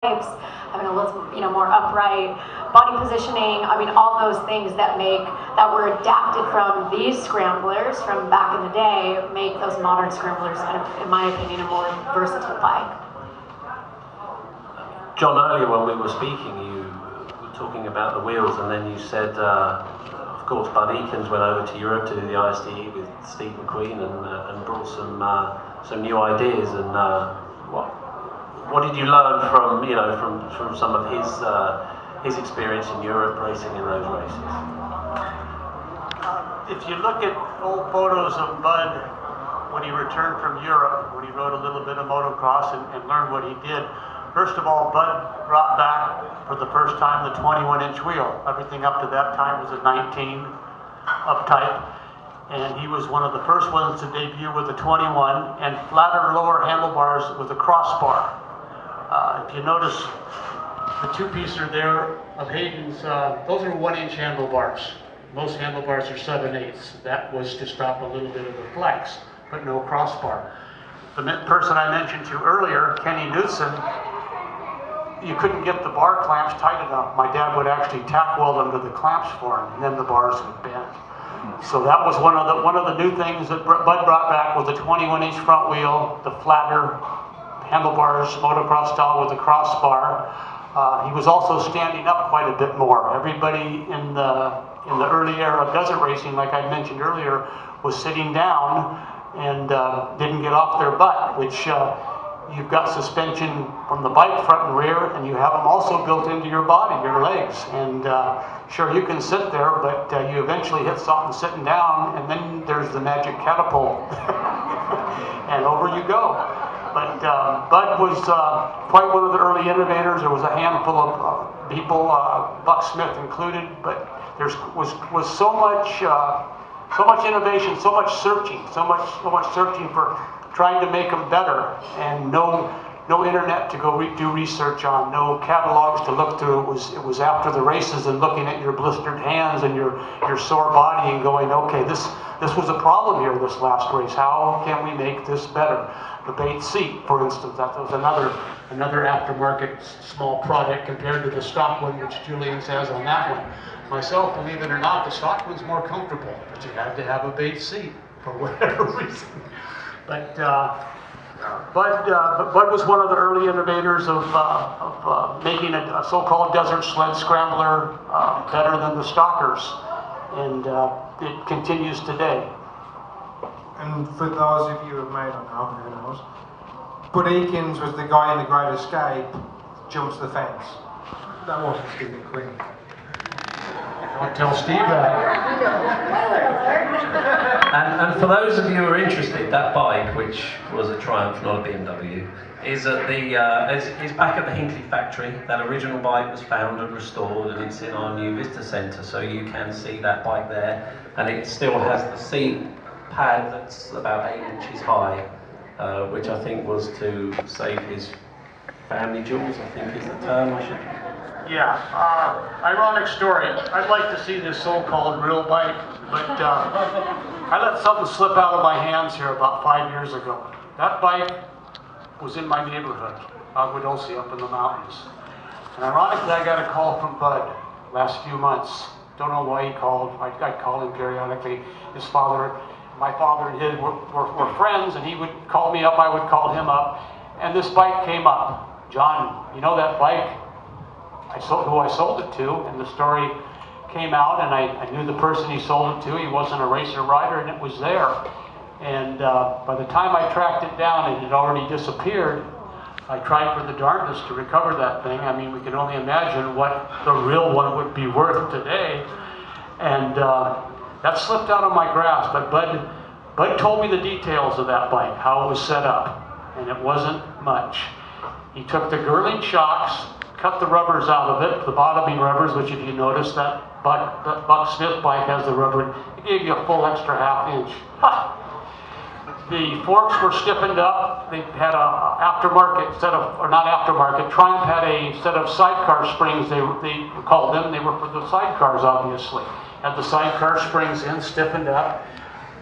having a little, more upright body positioning. I mean, all those things that were adapted from these scramblers from back in the day make those modern scramblers kind of, in my opinion, a more versatile bike. John, earlier when we were speaking, you were talking about the wheels, and then you said, of course, Bud Eakins went over to Europe to do the ISDE with Steve McQueen and brought some new ideas. And what did you learn from from some of his experience in Europe racing in those races? If you look at old photos of Bud when he returned from Europe, when he rode a little bit of motocross and learned what he did, first of all, Bud brought back for the first time the 21-inch wheel. Everything up to that time was a 19 up-type. And he was one of the first ones to debut with a 21 and flatter lower handlebars with a crossbar. If you notice the two-piecer there of Hayden's, those are 1-inch handlebars. Most handlebars are 7/8. That was to stop a little bit of the flex, but no crossbar. The person I mentioned to earlier, Kenny Knudsen, you couldn't get the bar clamps tight enough. My dad would actually tack weld them to the clamps for him, and then the bars would bend. So that was one of the new things that Bud brought back was the 21-inch front wheel, the flatter handlebars, motocross style with a crossbar. He was also standing up quite a bit more. Everybody in the early era of desert racing, like I mentioned earlier, was sitting down and didn't get off their butt, which you've got suspension from the bike front and rear, and you have them also built into your body, your legs. And sure, you can sit there, but you eventually hit something sitting down, and then there's the magic catapult, and over you go. But Bud was quite one of the early innovators. There was a handful of people, Buck Smith included, but there was so much innovation, so much searching for trying to make them better, and no internet to go do research on, no catalogs to look through. It was after the races and looking at your blistered hands and your sore body and going, okay, this was a problem here this last race. How can we make this better? The bait seat, for instance, that was another aftermarket small product compared to the stock one, which Julian's has on that one. Myself, believe it or not, the stock one's more comfortable, but you had to have a bait seat for whatever reason. But Bud was one of the early innovators of making a so-called desert sled scrambler better than the stockers, and it continues today. And for those of you who may not know, who knows, Bud Eakins was the guy in The Great Escape, jumps the fence. That wasn't Steve McQueen. Don't tell Steve that. And for those of you who are interested, that bike, which was a Triumph, not a BMW, is at is back at the Hinckley factory. That original bike was found and restored, and it's in our new Vista Centre, so you can see that bike there. And it still has the seat pad that's about 8 inches high, which I think was to save his family jewels, I think is the term I should. Yeah, ironic story. I'd like to see this so-called real bike, but I let something slip out of my hands here about 5 years ago. That bike was in my neighborhood, Aguadulce, up in the mountains. And ironically, I got a call from Bud last few months. Don't know why he called. I'd call him periodically. My father and his were friends, and he would call me up, I would call him up, and this bike came up. John, you know that bike? Who I sold it to, and the story came out, and I knew the person he sold it to. He wasn't a racer rider, and it was there. And by the time I tracked it down, it had already disappeared. I tried for the darndest to recover that thing. I mean, we can only imagine what the real one would be worth today. And that slipped out of my grasp, but Bud told me the details of that bike, how it was set up, and it wasn't much. He took the Girling shocks, cut the rubbers out of it, the bottoming rubbers, which if you notice, that Buck Smith bike has the rubber, it gave you a full extra half-inch. The forks were stiffened up. They had a aftermarket set of, or not aftermarket, Triumph had a set of sidecar springs, they called them. They were for the sidecars, obviously. Had the sidecar springs in, stiffened up.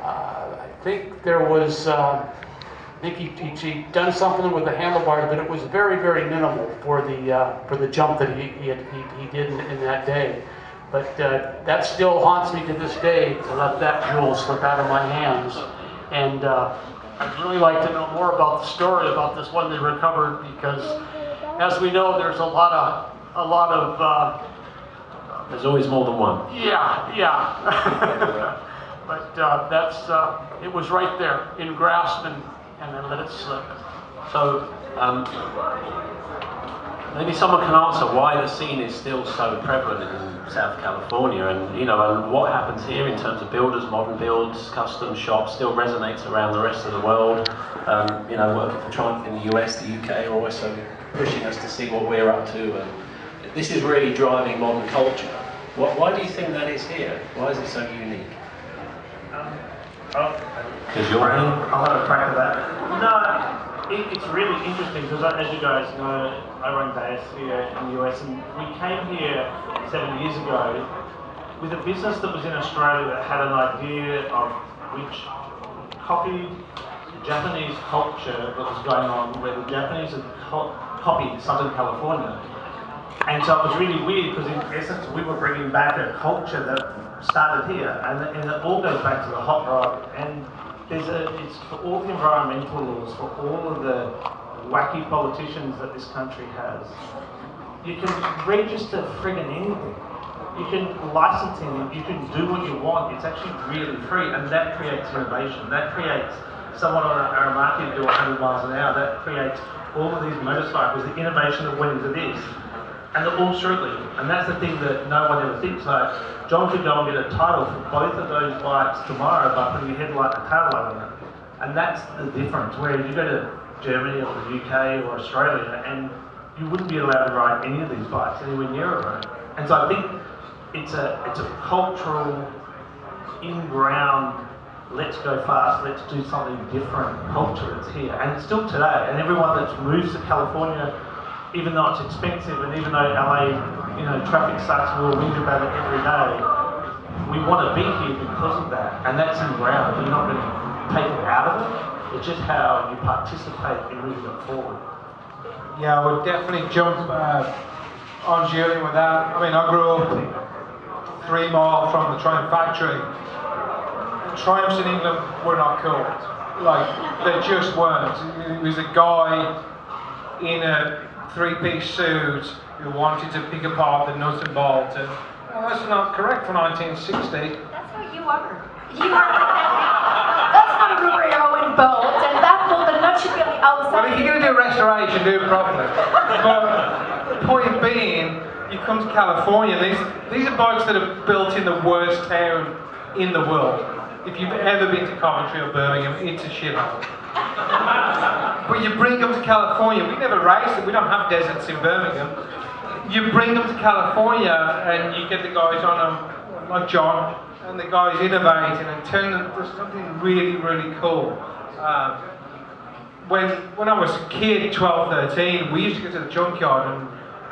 I think there was I think he'd done something with the handlebars, but it was very, very minimal for the jump that he did in that day. But that still haunts me to this day to let that jewel slip out of my hands. And I'd really like to know more about the story about this one they recovered, because as we know, there's a lot of There's always more than one. yeah. But it was right there in grasp, and then let it slip. So, maybe someone can answer why the scene is still so prevalent in South California, and and what happens here in terms of builders, modern builds, custom shops, still resonates around the rest of the world. Working for Triumph in the US, the UK are also pushing us to see what we're up to, and this is really driving modern culture. Why do you think that is here? Why is it so unique? Because you're in? I'll have a crack at that. No, it's really interesting because, as you guys know, I run Deus here in the US, and we came here 7 years ago with a business that was in Australia that had an idea of which copied Japanese culture that was going on, where the Japanese had copied Southern California. And so it was really weird because, in essence, we were bringing back a culture that started here, and it all goes back to the hot rod. And it's for all the environmental laws, for all of the wacky politicians that this country has. You can register friggin' anything. You can license anything. You can do what you want. It's actually really free, and that creates innovation. That creates someone on a market do 100 miles an hour. That creates all of these motorcycles, the innovation that went into this. And they're all street legal. And that's the thing that no one ever thinks. Like, John could go and get a title for both of those bikes tomorrow by putting your headlight and tail light on it. And that's the difference. Whereas you go to Germany or the UK or Australia, and you wouldn't be allowed to ride any of these bikes anywhere near a road. And so I think it's a cultural, in-ground, let's go fast, let's do something different culture that's here. And it's still today. And everyone that moves to California, even though it's expensive, and even though LA, traffic sucks, we'll read about it every day, we want to be here because of that. And that's in ground. You're not going to take it out of it. It's just how you participate in moving it forward. Yeah, I would definitely jump on Julian with that. I mean, I grew up 3 miles from the Triumph factory. Triumphs in England were not cool. Like, they just weren't. It was a guy in a 3-piece suit who wanted to pick apart the nut and bolt, and that's not correct for 1960. That's what you are. You are like that now. That's not a rubber arrow and bolt, and that bolt, the nut should be on the outside. Well, if you're going to do restoration, do it properly. But the point being, you come to California, these are bikes that are built in the worst town in the world. If you've ever been to Coventry or Birmingham, it's a shithole. But you bring them to California. We never race it. We don't have deserts in Birmingham. You bring them to California and you get the guys on them, like John, and the guys innovating and turning them into something really, really cool. When I was a kid, 12, 13, we used to go to the junkyard and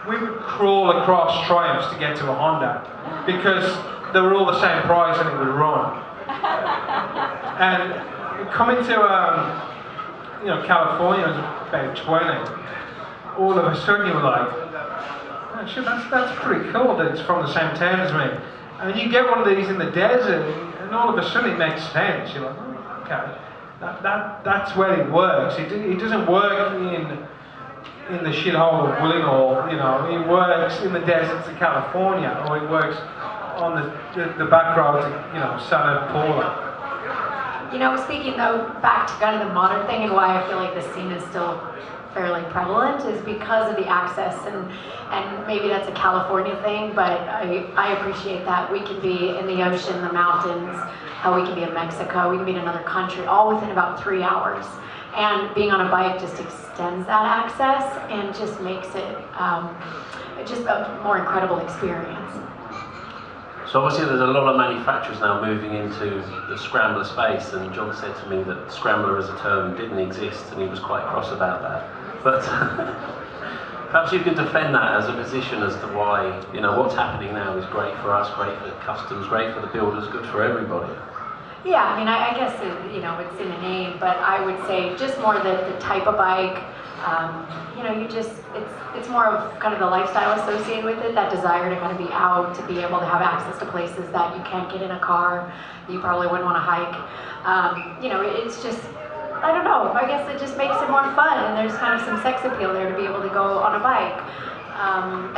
we would crawl across Triumphs to get to a Honda because they were all the same price and it would run. And coming to California was about 20. All of a sudden you were like, oh, shit, that's pretty cool that it's from the same town as me. And you get one of these in the desert, and all of a sudden it makes sense. You're like, oh, okay, that's where it works. It doesn't work in the shithole of Willingall, it works in the deserts of California, or it works on the back road to, Santa Paula. Speaking though, back to kind of the modern thing and why I feel like this scene is still fairly prevalent is because of the access, and maybe that's a California thing, but I appreciate that we can be in the ocean, the mountains, how we can be in Mexico, we can be in another country, all within about 3 hours. And being on a bike just extends that access and just makes it just a more incredible experience. So obviously there's a lot of manufacturers now moving into the Scrambler space, and John said to me that Scrambler as a term didn't exist, and he was quite cross about that. But perhaps you could defend that as a position as to why, what's happening now is great for us, great for customs, great for the builders, good for everybody. Yeah, I mean, I guess it's in the name, but I would say just more the type of bike. It's more of kind of the lifestyle associated with it, that desire to kind of be out, to be able to have access to places that you can't get in a car, you probably wouldn't want to hike. It's just, I don't know, I guess it just makes it more fun, and there's kind of some sex appeal there to be able to go on a bike.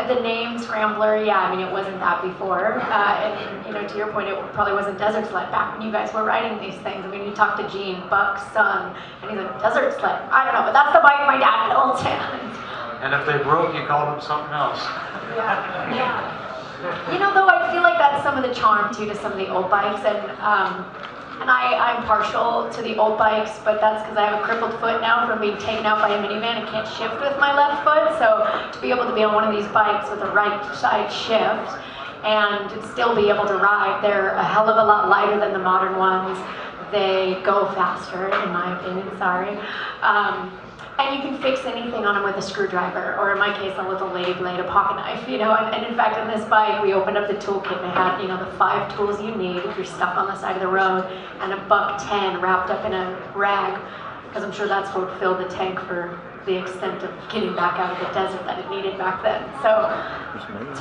The name Scrambler, yeah, I mean, it wasn't that before. And to your point, it probably wasn't desert sled back when you guys were riding these things. I mean, you talked to Gene, Buck's son, and he's like, desert sled. I don't know, but that's the bike my dad built. And if they broke, you called them something else. Yeah. Though I feel like that's some of the charm too to some of the old bikes, and I'm partial to the old bikes, but that's because I have a crippled foot now from being taken out by a minivan and can't shift with my left foot. So to be able to be on one of these bikes with a right side shift and still be able to ride, they're a hell of a lot lighter than the modern ones. They go faster, in my opinion, sorry. And you can fix anything on them with a screwdriver, or in my case, a little lady blade, a pocket knife, And in fact, on this bike, we opened up the toolkit and it had, the 5 tools you need if you're stuck on the side of the road, and $1.10 wrapped up in a rag, because I'm sure that's what filled the tank for the extent of getting back out of the desert that it needed back then. So,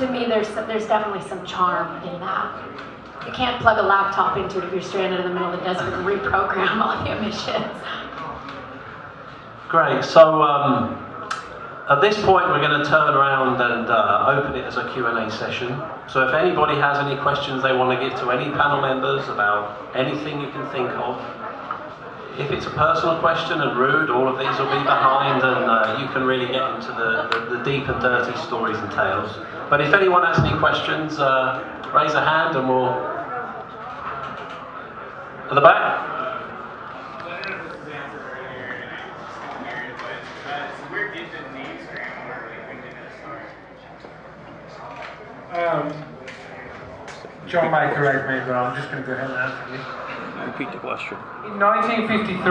to me, there's definitely some charm in that. You can't plug a laptop into it if you're stranded in the middle of the desert and reprogram all the emissions. Great, so at this point we're going to turn around and open it as a Q&A session. So if anybody has any questions they want to give to any panel members about anything you can think of, if it's a personal question and rude, all of these will be behind, and you can really get into the deep and dirty stories and tales. But if anyone has any questions, raise a hand and we'll... At the back? John may correct me, but I'm just going to go ahead and answer you. Repeat the question. In 1953,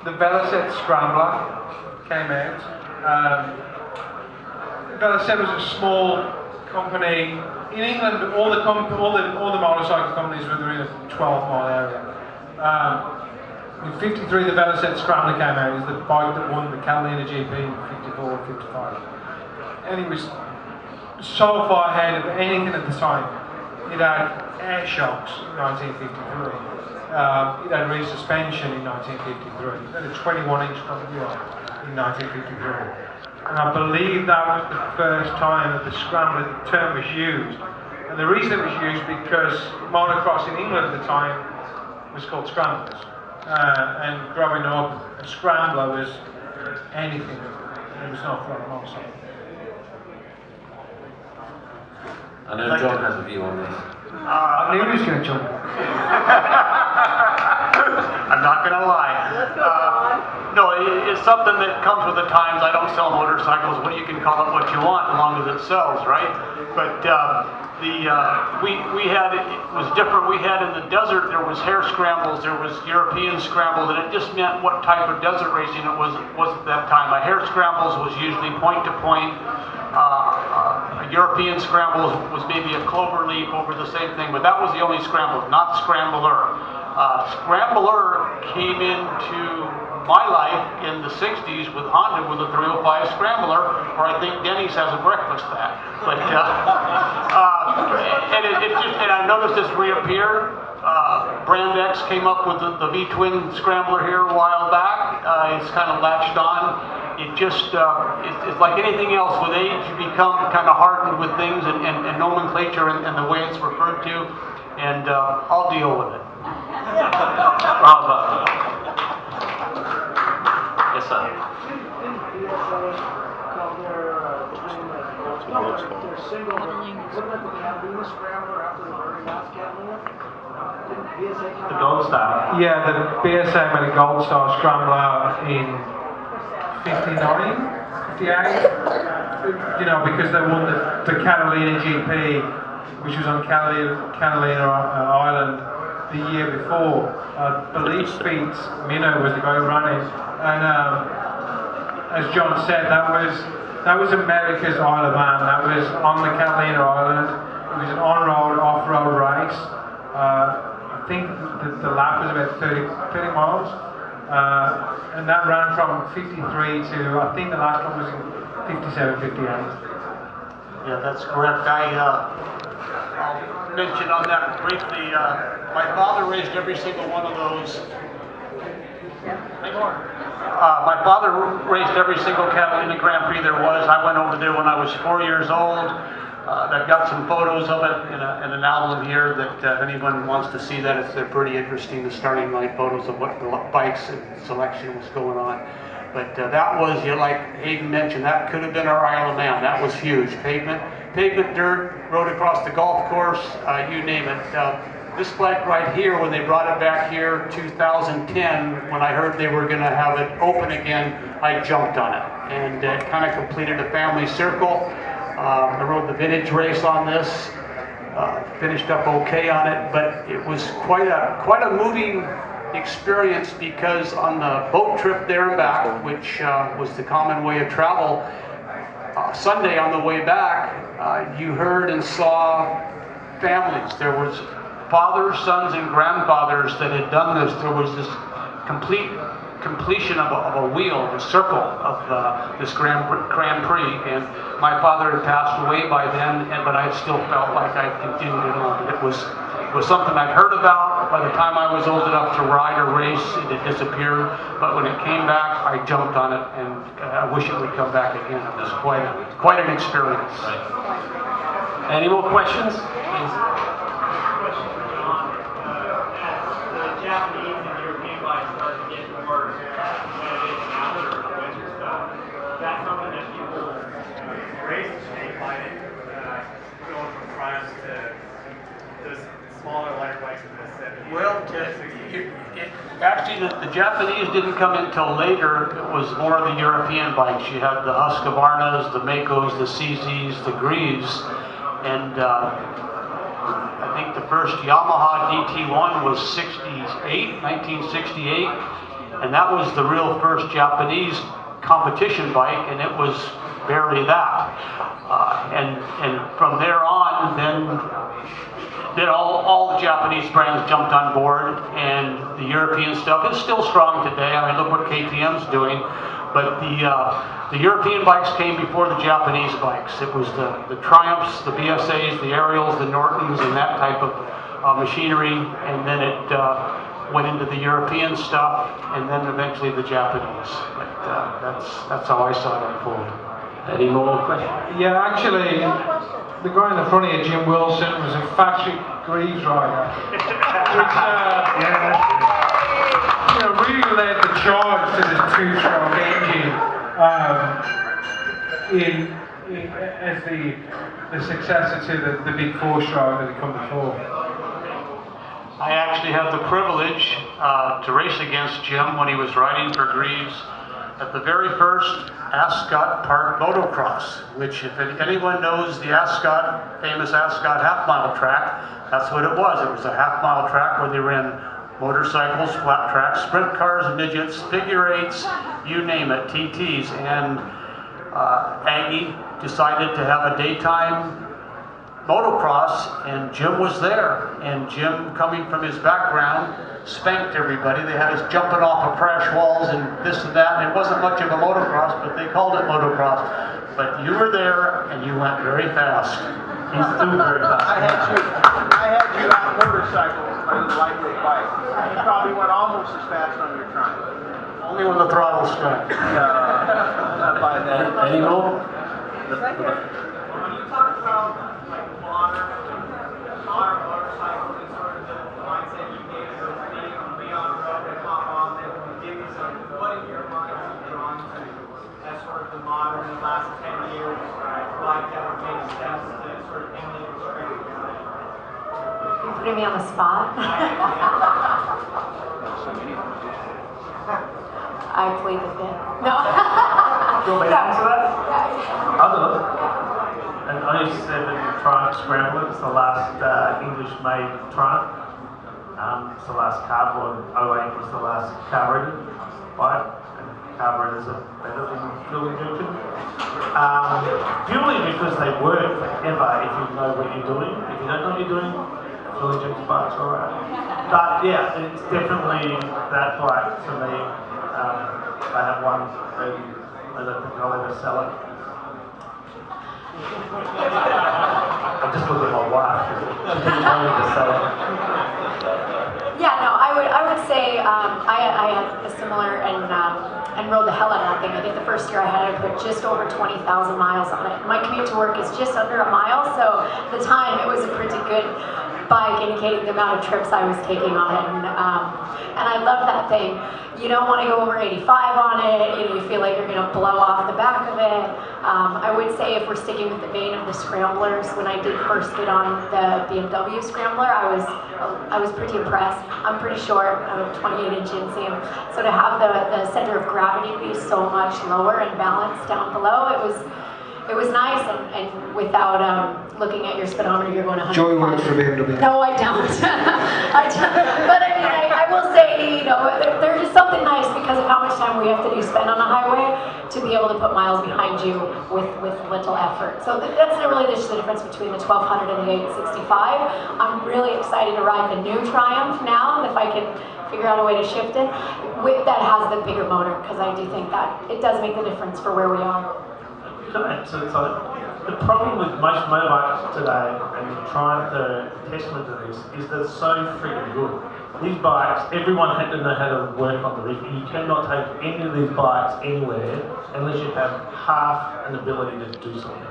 the Velocet Scrambler came out. Velocet was a small company. In England, all the motorcycle companies were in a 12-mile area. In 53, the Velocet Scrambler came out. It was the bike that won the Catalina GP in 54, 55. And it was so far ahead of anything at the time. It had air shocks in 1953. It had rear suspension in 1953. It had a 21-inch front wheel in 1953. And I believe that was the first time that the Scrambler term was used. And the reason it was used because motocross in England at the time was called Scramblers. And growing up, a Scrambler was anything. It was not for a motorcycle. I know John has a view on this. I knew he was going to jump. I'm not going to lie. No, it's something that comes with the times. I don't sell motorcycles. You can call it what you want as long as it sells, right? But we had, it was different. We had in the desert, there was hare scrambles, there was European scrambles, and it just meant what type of desert racing it was at that time. A hare scrambles was usually point to point. A European scrambles was maybe a clover leaf over the same thing, but that was the only scramble, not Scrambler. Scrambler came into my life in the 60s with Honda with a 305 Scrambler, or I think Denny's has a breakfast at. But and I noticed this reappear. Brand X came up with the V-twin Scrambler here a while back. It's kind of latched on. It just, it's like anything else. With age, you become kind of hardened with things and nomenclature and the way it's referred to, and I'll deal with it. Bravo. Yes, sir. The Gold Star. Yeah, the BSA made a Gold Star Scrambler in 59, 58, because they won the Catalina GP, which was on Catalina Island the year before. I believe Speeds Minnow was the guy running, and as John said, that was America's Isle of Man. That was on the Catalina Island. It was an on-road, off-road race. I think the lap was about 30 miles. And that ran from 53 to, I think the last one was in 57, 58. Yeah, that's correct. I'll mention on that briefly, my father raised every single one of those. My father raced every single Catalina Grand Prix there was. I went over there when I was 4 years old. I've got some photos of it in an album here that if anyone wants to see that, they're pretty interesting, the starting line photos of what the bikes and selection was going on. But that was, like Hayden mentioned, that could have been our Isle of Man. That was huge. Pavement, dirt, rode across the golf course, you name it. This bike right here, when they brought it back here 2010, when I heard they were going to have it open again, I jumped on it. And it kind of completed a family circle. I rode the vintage race on this, finished up okay on it, but it was quite a moving experience because on the boat trip there and back, which was the common way of travel, Sunday on the way back, you heard and saw families. There was fathers, sons, and grandfathers that had done this. There was this completion of a wheel, a circle of this Grand Prix, and my father had passed away by then, but I still felt like I continued it on. It was something I'd heard about. By the time I was old enough to ride or race, it had disappeared, but when it came back, I jumped on it, and I wish it would come back again. It was quite an experience. Right. Any more questions? Please. Japanese and European bikes start to get more innovative now that are winter stuff. That's something that people race to change by it, going from Triumphs to those smaller, lighter bikes in the 70s. Well, actually, the Japanese didn't come until later. It was more of the European bikes. You had the Husqvarnas, the Makos, the CZs, the Greaves, and I think the first Yamaha DT1 was 1968, and that was the real first Japanese competition bike, and it was barely that. And from there on, then all the Japanese brands jumped on board, and the European stuff is still strong today. I mean, look what KTM's doing. But the European bikes came before the Japanese bikes. It was the Triumphs, the BSAs, the Ariels, the Nortons, and that type of machinery. And then it went into the European stuff, and then eventually the Japanese. But that's how I saw it unfold. Any more questions? Yeah, actually, the guy in the front of you, Jim Wilson, was a factory Greaves rider, which really led the charge to this two-stroke engine as the successor to the big four-stroke that had come before. I actually had the privilege to race against Jim when he was riding for Greaves at the very first Ascot Park motocross, which if anyone knows the famous Ascot half-mile track, that's what it was. It was a half-mile track where they ran motorcycles, flat tracks, sprint cars, midgets, figure eights, you name it, TTs. And Aggie decided to have a daytime motocross, and Jim was there. And Jim, coming from his background, spanked everybody. They had us jumping off of crash walls and this and that, and it wasn't much of a motocross, but they called it motocross. But you were there, and you went very fast. He's doing very fast. I had you on a motorcycle on a lightweight bike. You probably went almost as fast on your Triumph. Only when the throttle struck. Not by that. Any more? When you talk about like modern motorcycles and sort of the mindset you gave of being on the road and hop on and give me some, what in your mind are you drawn to as sort of the modern, the last 10 years, bike that would make sense to sort of emulate the strength? You're putting me on the spot. I plead the fifth. No. Do you want me to answer that? Yeah. I'll do it. An 07 Triumph Scrambler. It's the last English-made Triumph. It's the last cardboard. 08 was the last carbureted bike. And carburetors are better than fuel injection. Purely because they work forever if you know what you're doing. If you don't know what you're doing, Philly Jim's bike's alright. But yeah, it's definitely that bike for me. I have one, I don't think I'll ever sell it. I'm just looking at my wife because she didn't want me to sell it. Yeah, no, I would say I had a similar and rode the hell out of that thing. I think the first year I had it, I put just over 20,000 miles on it. My commute to work is just under a mile, so at the time it was a pretty good bike indicating the amount of trips I was taking on it. And I love that thing. You don't want to go over 85 on it, you feel like you're going to blow off the back of it. I would say if we're sticking with the vein of the Scramblers, when I did first get on the BMW Scrambler, I was pretty impressed. I'm pretty short, I'm a 28-inch inseam, so to have the center of gravity be so much lower and balanced down below, it was nice, and without looking at your speedometer, you're going 100. Joy works for BMW. No, I don't. But I mean, I will say, there's just something nice because of how much time we have to spend on the highway to be able to put miles behind you with little effort. So that's really just the difference between the 1200 and the 865. I'm really excited to ride the new Triumph now, if I can figure out a way to shift it, that has the bigger motor, because I do think that it does make the difference for where we are. So the problem with most motorbikes today, and trying the testament to this, is they're so freaking good. These bikes, everyone had to know how to work on them. You cannot take any of these bikes anywhere unless you have half an ability to do something.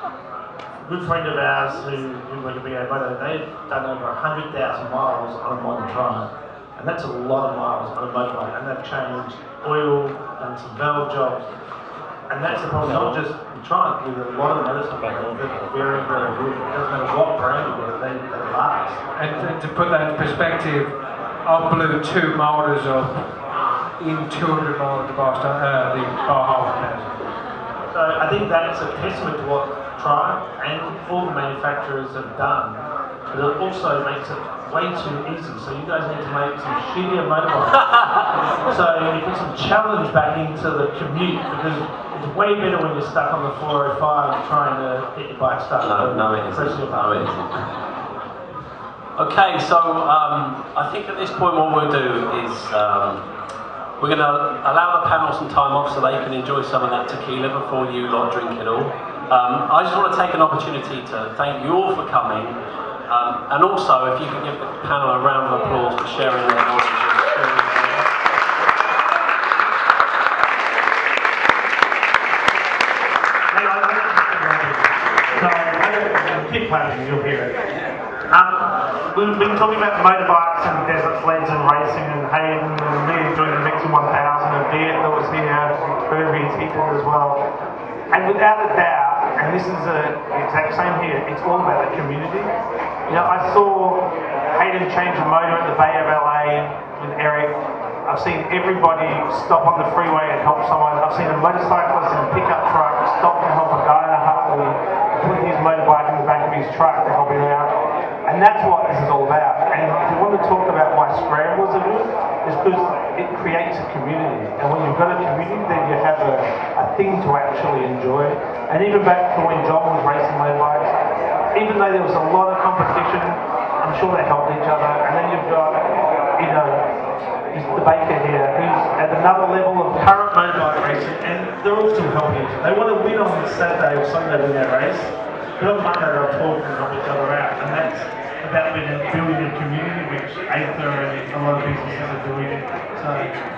A good friend of ours who went to BA Moto, they've done over 100,000 miles on a modern Triumph. And that's a lot of miles on a motorbike. And they've changed oil, done some valve jobs. And that's the problem, not just Triumph, with a lot of motorcycles that are very, very good. It doesn't matter what brand you get, they last. And to put that in perspective, I blew 2 motors up in 200 miles of Boston, the Baja. So I think that's a testament to what Triumph and all the manufacturers have done. But it also makes it way too easy. So you guys need to make some shittier motorbikes. So you put some challenge back into the commute, because it's way better when you're stuck on the 405 trying to get your bike started. No, it isn't. No, it isn't. Okay, so I think at this point what we'll do is we're going to allow the panel some time off so they can enjoy some of that tequila before you lot drink it all. I just want to take an opportunity to thank you all for coming, and also if you can give the panel a round of applause for sharing their knowledge and experience. Keep playing, you'll hear it. We've been talking about motorbikes and desert sleds and racing, and Hayden and me enjoying the Mixing 1000 and Viet that was here, Kirby's he did as well. And without a doubt, and this is the exact same here, it's all about the community. I saw Hayden change a motor at the Bay of LA with Eric. I've seen everybody stop on the freeway and help someone. I've seen a motorcyclist in a pickup truck stop to help a guy in a Harley, put his motorbike in the back of his truck to help him out. And that's what this is all about. And if you want to talk about why Scramblers are good, it's because it creates a community. And when you've got a community, then you have a thing to actually enjoy. And even back to when John was racing motorbikes, even though there was a lot of competition, I'm sure they helped each other. And then you've got, Mr. Baker here, who's at another level of current motorbike racing, and they're all still helping each other. They want to win on Saturday or Sunday when they race, but on Monday they'll talk and help each other out, and that's about building a community, which Aether and a lot of businesses are doing. So,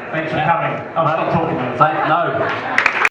thanks for coming. I'll stop talking now. No.